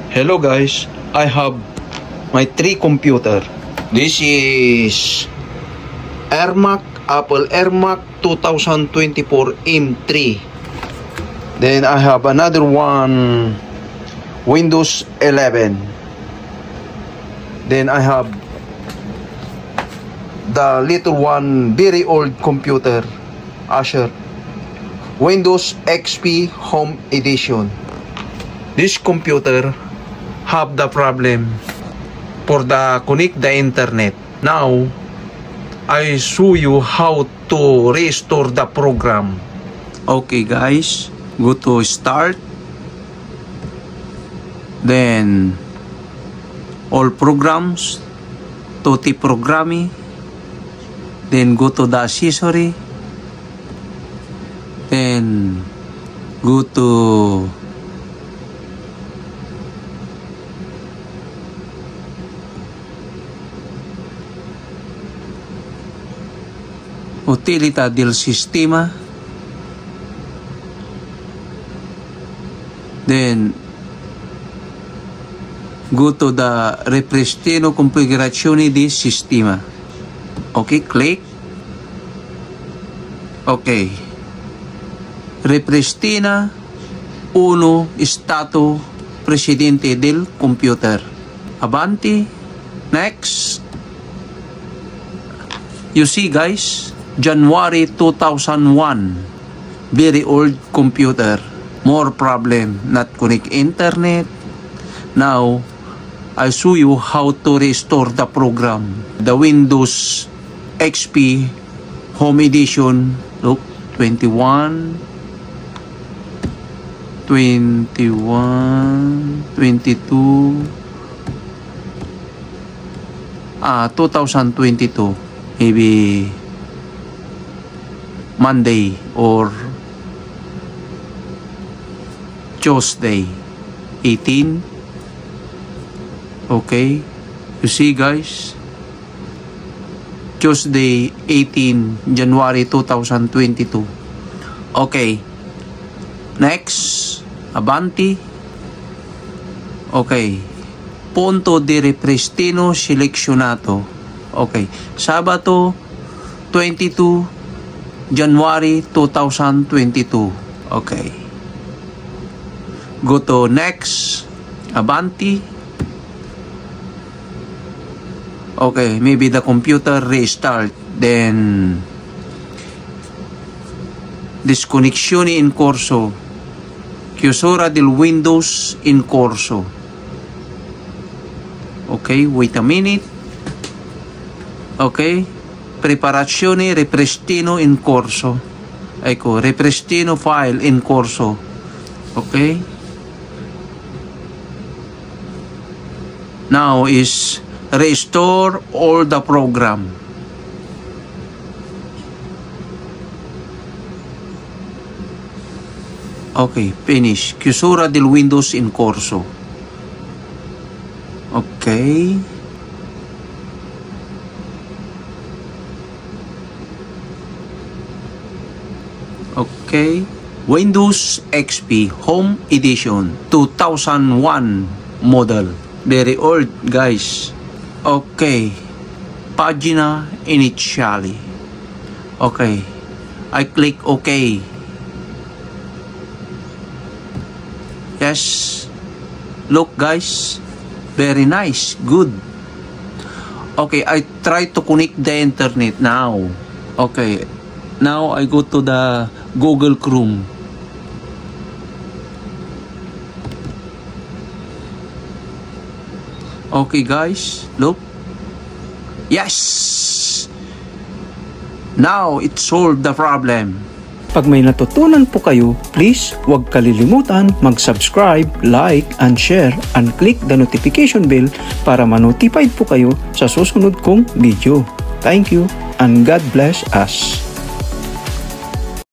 Hello guys, I have my 3 computer. This is Apple AirMac 2024 M3. Then I have another one, Windows 11. Then I have the little one, very old computer, Acer Windows XP Home Edition. This computer have the problem for the connect the internet. Now I show you how to restore the program. Okay guys, go to start, then all programs, tutti programmi, then go to the accessory, then go to utilità del sistema, then go to the ripristino configurazione di sistema. Okay, click. Okay, ripristina uno stato precedente del computer. Avanti, next. You see guys, January 2001, very old computer, more problem, not connect internet. Now I show you how to restore the program, the Windows XP Home Edition. Look, 21, 22, 2022, maybe Monday or Tuesday, 18. Okay, you see guys, Tuesday 18 January 2022. Okay, next, avanti. Okay, punto di ripristino selezionato. Okay, Sabato 22 January 2022. Okay, go to next, avanti. Okay, maybe the computer restart, then disconnessione in corso, chiusura del Windows in corso. Okay, wait a minute. Okay, preparazione ripristino in corso. Ecco, ripristino file in corso. Okay, now is restore all the program. Okay, finish. Chiusura del Windows in corso. Okay. Okay. Windows XP Home Edition 2001 model. Very old guys. Okay, pagina iniziali. Okay, I click OK. Yes, look guys, very nice, good. Okay, I try to connect the internet now. Okay, now I go to the Google Chrome. Okay guys, look. Yes! Now it solved the problem. Pag may natutunan po kayo, please huwag kalilimutan mag-subscribe, like, and share, and click the notification bell para ma-notified po kayo sa susunod kong video. Thank you and God bless us.